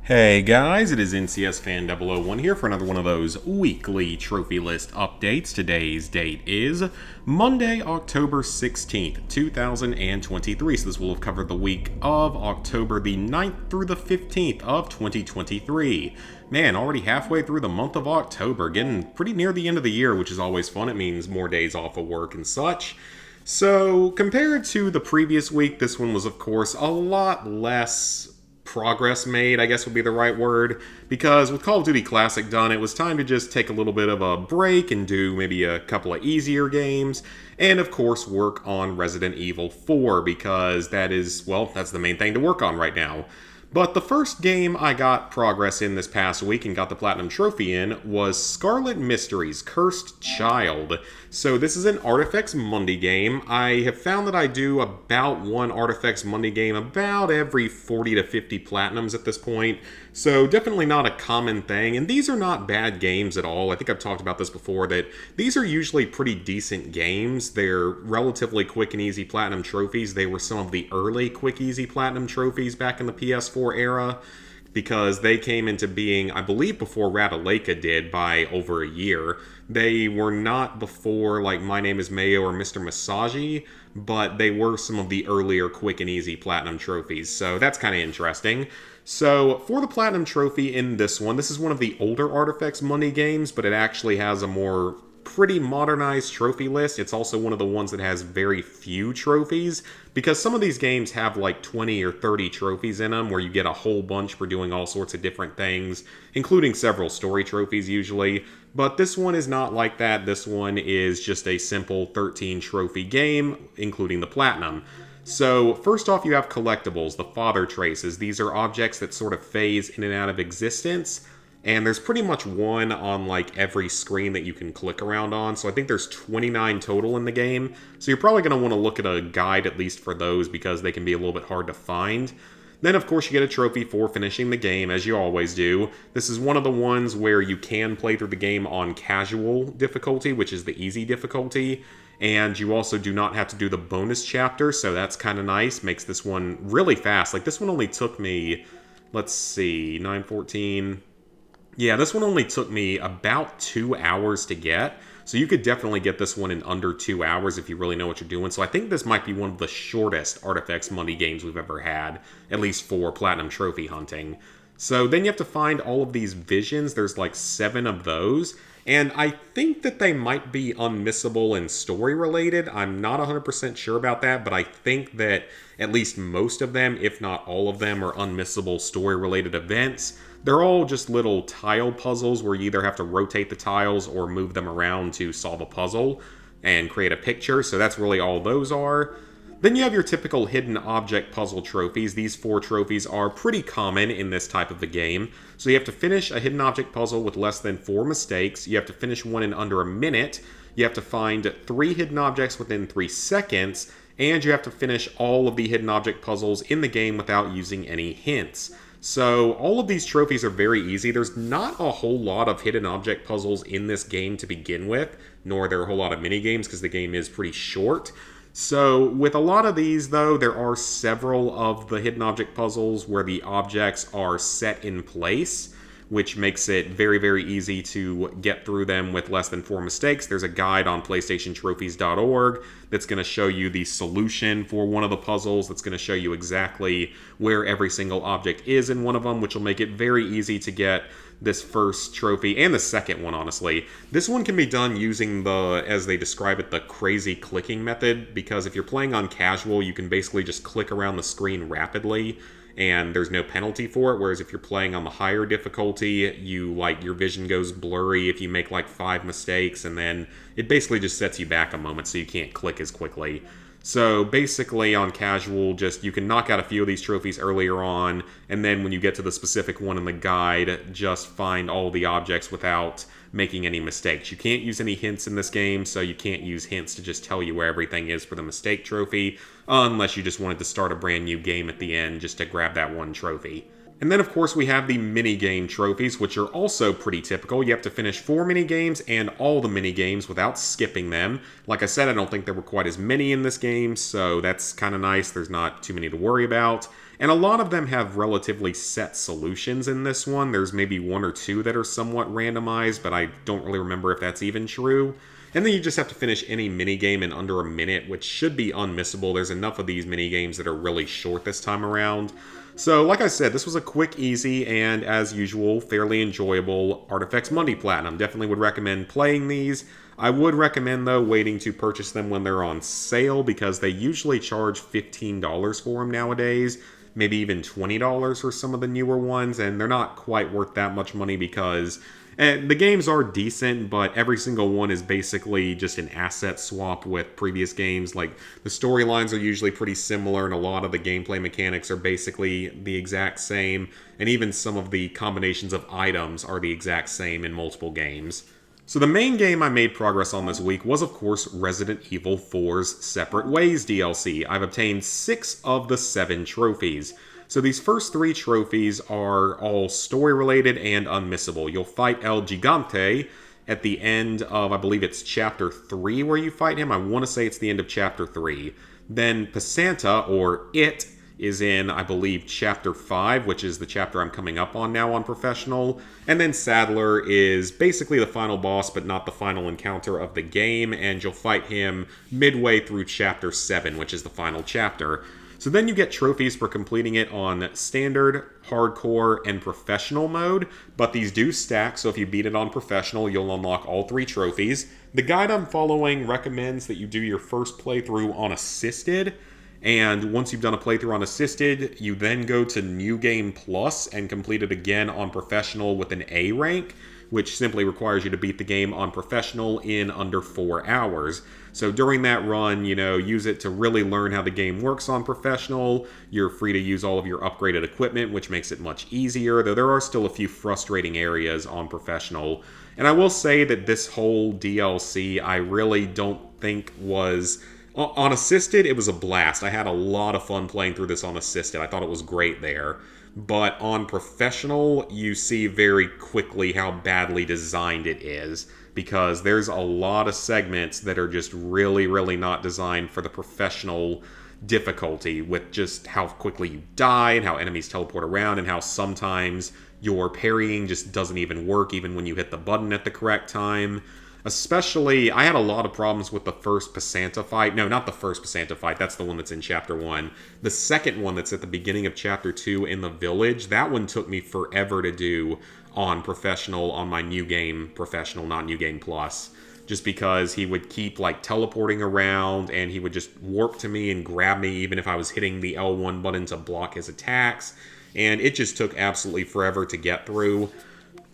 Hey guys, it is NCS Fan 001 here for another one of those weekly trophy list updates. Today's date is Monday, October 16th, 2023. So this will have covered the week of October the 9th through the 15th of 2023. Man, already halfway through the month of October, getting pretty near the end of the year, which is always fun. It means more days off of work and such. So compared to the previous week, this one was of course a lot less progress made, I guess would be the right word, because with Call of Duty Classic done, it was time to just take a little bit of a break and do maybe a couple of easier games, and of course work on Resident Evil 4, because that is, well, that's the main thing to work on right now. But the first game I got progress in this past week and got the Platinum Trophy in was Scarlet Mysteries Cursed Child. So this is an Artifex Mundi game. I have found that I do about one Artifex Mundi game about every 40 to 50 Platinums at this point. So definitely not a common thing, and these are not bad games at all. I think I've talked about this before, that these are usually pretty decent games. They're relatively quick and easy Platinum trophies. They were some of the early quick easy Platinum trophies back in the PS4 era, because they came into being, I believe, before Radaleka did by over a year. They were not before, like, My Name is Mayo or Mr. Masagi, but they were some of the earlier quick and easy Platinum trophies, so that's kind of interesting. So, for the Platinum Trophy in this one, this is one of the older Artifex Mundi games, but it actually has a more pretty modernized trophy list. It's also one of the ones that has very few trophies, because some of these games have like 20 or 30 trophies in them, where you get a whole bunch for doing all sorts of different things, including several story trophies usually. But this one is not like that. This one is just a simple 13 trophy game, including the Platinum. So, first off, you have collectibles, the Father Traces. These are objects that sort of phase in and out of existence, and there's pretty much one on like every screen that you can click around on. So I think there's 29 total in the game. So you're probably going to want to look at a guide at least for those, because they can be a little bit hard to find. Then, of course, you get a trophy for finishing the game, as you always do. This is one of the ones where you can play through the game on casual difficulty, which is the easy difficulty. And you also do not have to do the bonus chapter, so that's kind of nice. Makes this one really fast. Like, this one only took me, let's see, 9:14. Yeah, this one only took me about 2 hours to get. So you could definitely get this one in under 2 hours if you really know what you're doing. So I think this might be one of the shortest Artifex Mundi games we've ever had, at least for Platinum Trophy hunting. So then you have to find all of these visions. There's like 7 of those. And I think that they might be unmissable and story related. I'm not 100% sure about that, but I think that at least most of them, if not all of them, are unmissable story related events. They're all just little tile puzzles where you either have to rotate the tiles or move them around to solve a puzzle and create a picture. So that's really all those are. Then you have your typical hidden object puzzle trophies. These 4 trophies are pretty common in this type of a game. So you have to finish a hidden object puzzle with less than 4 mistakes. You have to finish one in under a minute. You have to find 3 hidden objects within 3 seconds. And you have to finish all of the hidden object puzzles in the game without using any hints. So all of these trophies are very easy. There's not a whole lot of hidden object puzzles in this game to begin with, nor are there a whole lot of mini games because the game is pretty short. So with a lot of these, though, there are several of the hidden object puzzles where the objects are set in place, which makes it very, very easy to get through them with less than 4 mistakes. There's a guide on PlayStationTrophies.org that's going to show you the solution for one of the puzzles, that's going to show you exactly where every single object is in one of them, which will make it very easy to get this first trophy, and the second one, honestly. This one can be done using the, as they describe it, the crazy clicking method, because if you're playing on casual, you can basically just click around the screen rapidly, and there's no penalty for it, whereas if you're playing on the higher difficulty, your vision goes blurry if you make like 5 mistakes, and then it basically just sets you back a moment so you can't click as quickly. So basically on casual, just you can knock out a few of these trophies earlier on, and then when you get to the specific one in the guide, just find all the objects without making any mistakes. You can't use any hints in this game, so you can't use hints to just tell you where everything is for the mistake trophy, unless you just wanted to start a brand new game at the end just to grab that one trophy. And then, of course, we have the minigame trophies, which are also pretty typical. You have to finish 4 minigames and all the minigames without skipping them. Like I said, I don't think there were quite as many in this game, so that's kind of nice. There's not too many to worry about. And a lot of them have relatively set solutions in this one. There's maybe one or two that are somewhat randomized, but I don't really remember if that's even true. And then you just have to finish any minigame in under a minute, which should be unmissable. There's enough of these minigames that are really short this time around. So, like I said, this was a quick, easy, and as usual, fairly enjoyable Artifex Mundi Platinum. Definitely would recommend playing these. I would recommend, though, waiting to purchase them when they're on sale, because they usually charge $15 for them nowadays. Maybe even $20 for some of the newer ones, and they're not quite worth that much money because the games are decent, but every single one is basically just an asset swap with previous games. Like, the storylines are usually pretty similar, and a lot of the gameplay mechanics are basically the exact same, and even some of the combinations of items are the exact same in multiple games. So the main game I made progress on this week was, of course, Resident Evil 4's Separate Ways DLC. I've obtained 6 of the 7 trophies. So these first 3 trophies are all story-related and unmissable. You'll fight El Gigante at the end of, I believe it's Chapter 3 where you fight him. I want to say it's the end of Chapter 3. Then Pasanta, or It, is in, I believe, Chapter 5, which is the chapter I'm coming up on now on Professional. And then Sadler is basically the final boss, but not the final encounter of the game, and you'll fight him midway through Chapter 7, which is the final chapter. So then you get trophies for completing it on Standard, Hardcore, and Professional mode, but these do stack, so if you beat it on Professional, you'll unlock all 3 trophies. The guide I'm following recommends that you do your first playthrough on Assisted, and once you've done a playthrough on Assisted, you then go to New Game Plus and complete it again on Professional with an A rank, which simply requires you to beat the game on Professional in under 4 hours. So during that run, use it to really learn how the game works on Professional. You're free to use all of your upgraded equipment, which makes it much easier, though there are still a few frustrating areas on Professional. And I will say that this whole DLC, I really don't think was... On Assisted, it was a blast. I had a lot of fun playing through this on Assisted. I thought it was great there. But on Professional, you see very quickly how badly designed it is, because there's a lot of segments that are just really, really not designed for the Professional difficulty, with just how quickly you die and how enemies teleport around and how sometimes your parrying just doesn't even work even when you hit the button at the correct time. Especially, I had a lot of problems with the first Pasanta fight. No, not the first Pasanta fight. That's the one that's in Chapter 1. The second one that's at the beginning of Chapter 2 in the village, that one took me forever to do on Professional, on my New Game Professional, not New Game Plus. Just because he would keep, teleporting around, and he would just warp to me and grab me even if I was hitting the L1 button to block his attacks. And it just took absolutely forever to get through.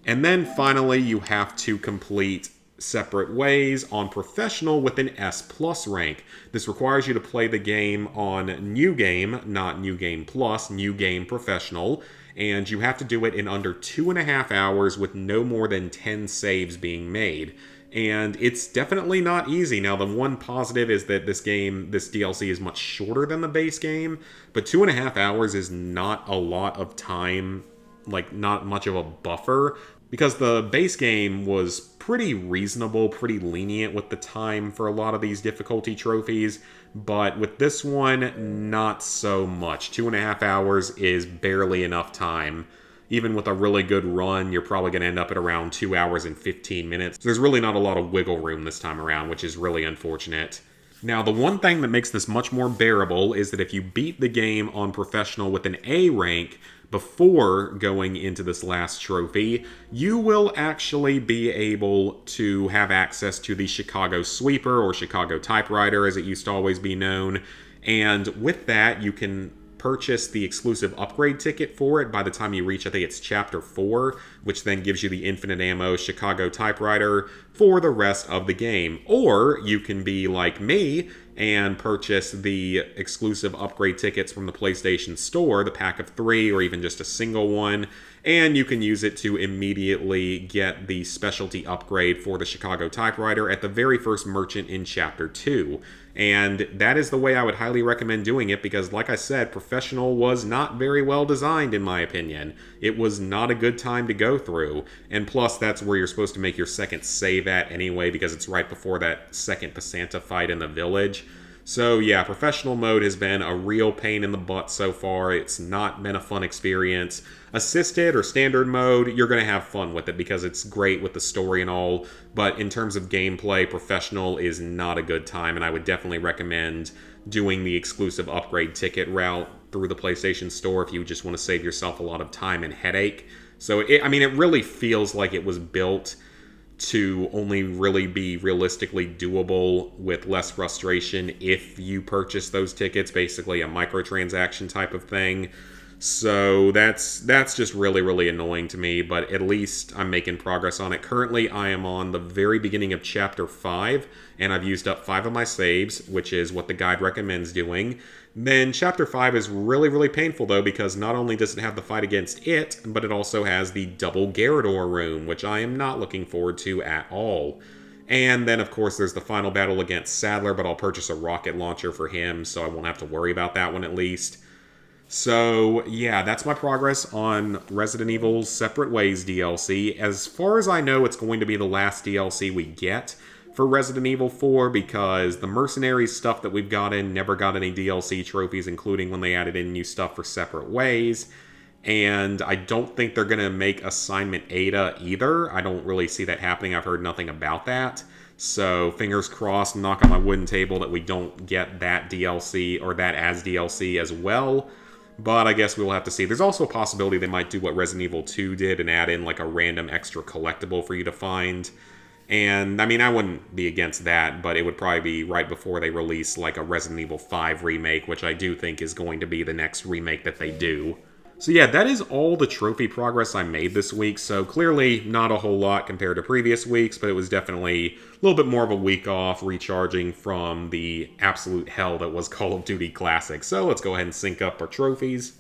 And then finally, you have to complete Separate Ways on Professional with an S Plus rank. This requires you to play the game on New Game, not New Game Plus, New Game Professional, and you have to do it in under 2.5 hours with no more than 10 saves being made. And it's definitely not easy. Now, the one positive is that this DLC is much shorter than the base game, but 2.5 hours is not a lot of time, not much of a buffer, because the base game was pretty reasonable, pretty lenient with the time for a lot of these difficulty trophies, but with this one, not so much. 2.5 hours is barely enough time. Even with a really good run, you're probably going to end up at around 2 hours and 15 minutes. There's really not a lot of wiggle room this time around, which is really unfortunate. Now, the one thing that makes this much more bearable is that if you beat the game on Professional with an A rank before going into this last trophy, you will actually be able to have access to the Chicago Sweeper, or Chicago Typewriter as it used to always be known. And with that, you can purchase the exclusive upgrade ticket for it by the time you reach, I think it's Chapter 4, which then gives you the infinite ammo Chicago Typewriter for the rest of the game. Or you can be like me and purchase the exclusive upgrade tickets from the PlayStation Store, the pack of 3, or even just a single one, and you can use it to immediately get the specialty upgrade for the Chicago Typewriter at the very first merchant in Chapter 2. And that is the way I would highly recommend doing it, because like I said, Professional was not very well designed in my opinion. It was not a good time to go through, and plus that's where you're supposed to make your second save at anyway, because it's right before that second Pasanta fight in the village. So yeah, professional mode has been a real pain in the butt so far. It's not been a fun experience. Assisted or standard mode, you're going to have fun with it because it's great with the story and all, but in terms of gameplay, professional is not a good time, and I would definitely recommend doing the exclusive upgrade ticket route through the PlayStation Store if you just want to save yourself a lot of time and headache. So, it really feels like it was built to only really be realistically doable with less frustration if you purchase those tickets, basically a microtransaction type of thing. So that's just really, really annoying to me, but at least I'm making progress on it. Currently, I am on the very beginning of Chapter 5, and I've used up 5 of my saves, which is what the guide recommends doing. Then Chapter 5 is really, really painful, though, because not only does it have the fight against it, but it also has the double Garrador room, which I am not looking forward to at all. And then, of course, there's the final battle against Sadler, but I'll purchase a rocket launcher for him, so I won't have to worry about that one at least. So, yeah, that's my progress on Resident Evil Separate Ways DLC. As far as I know, it's going to be the last DLC we get for Resident Evil 4 because the Mercenaries stuff that we've gotten never got any DLC trophies, including when they added in new stuff for Separate Ways. And I don't think they're going to make Assignment Ada either. I don't really see that happening. I've heard nothing about that. So, fingers crossed, knock on my wooden table that we don't get that DLC or that as DLC as well. But I guess we'll have to see. There's also a possibility they might do what Resident Evil 2 did and add in like a random extra collectible for you to find. And, I wouldn't be against that, but it would probably be right before they release like a Resident Evil 5 remake, which I do think is going to be the next remake that they do. So yeah, that is all the trophy progress I made this week, so clearly not a whole lot compared to previous weeks, but it was definitely a little bit more of a week off, recharging from the absolute hell that was Call of Duty Classic. So let's go ahead and sync up our trophies.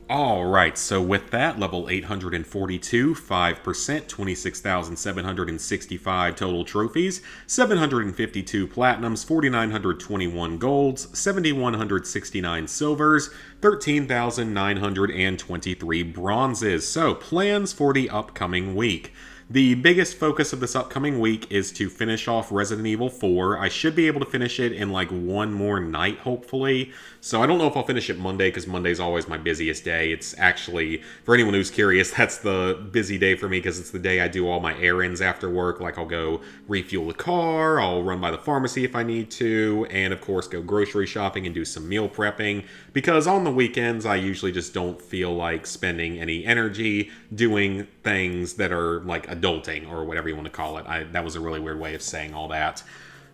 Alright, so with that, level 842, 5%, 26,765 total trophies, 752 platinums, 4,921 golds, 7,169 silvers, 13,923 bronzes. So, plans for the upcoming week. The biggest focus of this upcoming week is to finish off Resident Evil 4. I should be able to finish it in like one more night, hopefully. So I don't know if I'll finish it Monday, because Monday's always my busiest day. It's actually, for anyone who's curious, that's the busy day for me, because it's the day I do all my errands after work. Like, I'll go refuel the car, I'll run by the pharmacy if I need to, and of course go grocery shopping and do some meal prepping, because on the weekends I usually just don't feel like spending any energy doing things that are like adulting, or whatever you want to call it. That was a really weird way of saying all that.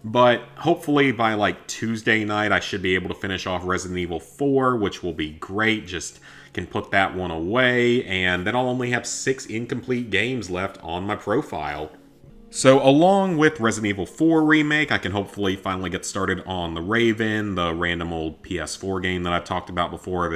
But hopefully by like Tuesday night, I should be able to finish off Resident Evil 4, which will be great. Just can put that one away, and then I'll only have 6 incomplete games left on my profile. So along with Resident Evil 4 Remake, I can hopefully finally get started on The Raven, the random old PS4 game that I've talked about before.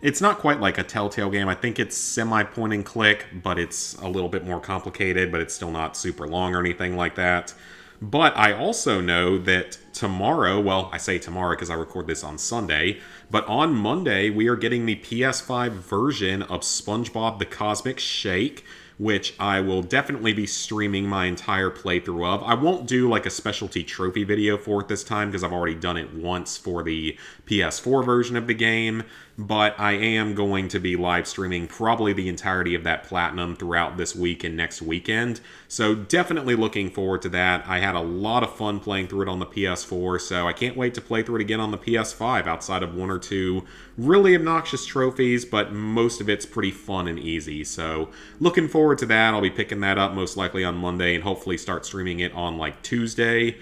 It's not quite like a Telltale game. I think it's semi-point and click, but it's a little bit more complicated, but it's still not super long or anything like that. But I also know that tomorrow, well, I say tomorrow because I record this on Sunday, but on Monday we are getting the PS5 version of SpongeBob the Cosmic Shake, which I will definitely be streaming my entire playthrough of. I won't do like a specialty trophy video for it this time because I've already done it once for the PS4 version of the game, but I am going to be live streaming probably the entirety of that platinum throughout this week and next weekend. So definitely looking forward to that. I had a lot of fun playing through it on the PS4, so I can't wait to play through it again on the PS5 outside of 1 or 2 really obnoxious trophies, but most of it's pretty fun and easy. So looking forward to that. I'll be picking that up most likely on Monday and hopefully start streaming it on like Tuesday.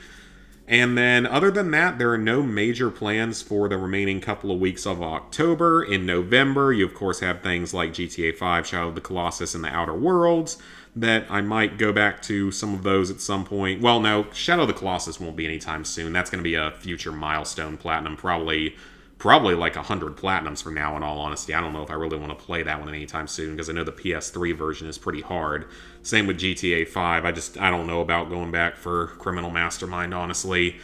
And then, other than that, there are no major plans for the remaining couple of weeks of October. In November, you of course have things like GTA 5, Shadow of the Colossus, and The Outer Worlds, that I might go back to some of those at some point. Well, no, Shadow of the Colossus won't be anytime soon. That's going to be a future milestone platinum, probably like 100 platinums from now, in all honesty. I don't know if I really want to play that one anytime soon, because I know the PS3 version is pretty hard. Same with GTA 5. I don't know about going back for Criminal Mastermind, honestly.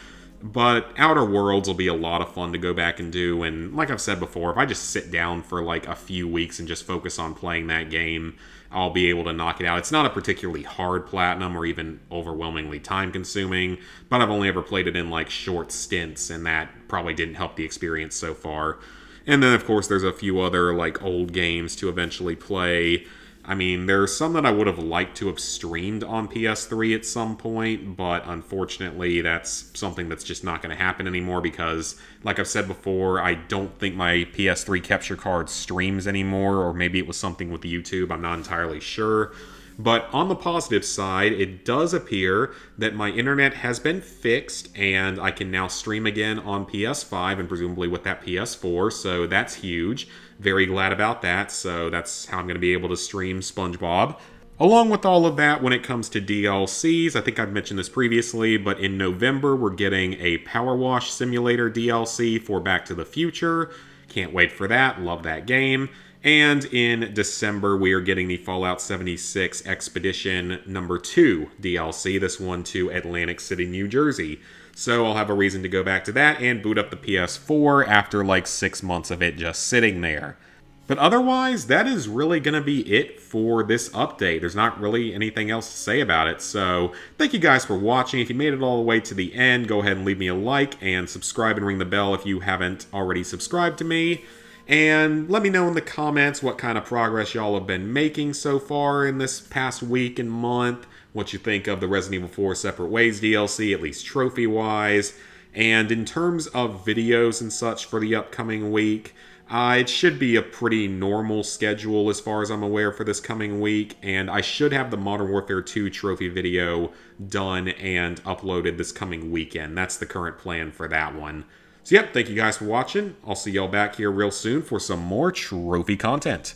But Outer Worlds will be a lot of fun to go back and do, and like I've said before, if I just sit down for like a few weeks and just focus on playing that game, I'll be able to knock it out. It's not a particularly hard platinum or even overwhelmingly time consuming, but I've only ever played it in like short stints, and that probably didn't help the experience so far. And then, of course, there's a few other like old games to eventually play. I mean, there are some that I would have liked to have streamed on PS3 at some point, but unfortunately, that's something that's just not going to happen anymore because, like I've said before, I don't think my PS3 capture card streams anymore, or maybe it was something with YouTube, I'm not entirely sure. But on the positive side, it does appear that my internet has been fixed and I can now stream again on PS5 and presumably with that PS4, so that's huge. Very glad about that, so that's how I'm going to be able to stream SpongeBob. Along with all of that, when it comes to DLCs, I think I've mentioned this previously, but in November we're getting a Power Wash Simulator DLC for Back to the Future. Can't wait for that, love that game. And in December, we are getting the Fallout 76 Expedition number 2 DLC, this one to Atlantic City, New Jersey. So I'll have a reason to go back to that and boot up the PS4 after like 6 months of it just sitting there. But otherwise, that is really going to be it for this update. There's not really anything else to say about it. So thank you guys for watching. If you made it all the way to the end, go ahead and leave me a like and subscribe and ring the bell if you haven't already subscribed to me. And let me know in the comments what kind of progress y'all have been making so far in this past week and month. What you think of the Resident Evil 4 Separate Ways DLC, at least trophy-wise. And in terms of videos and such for the upcoming week, it should be a pretty normal schedule as far as I'm aware for this coming week. And I should have the Modern Warfare 2 trophy video done and uploaded this coming weekend. That's the current plan for that one. So yep, thank you guys for watching. I'll see y'all back here real soon for some more trophy content.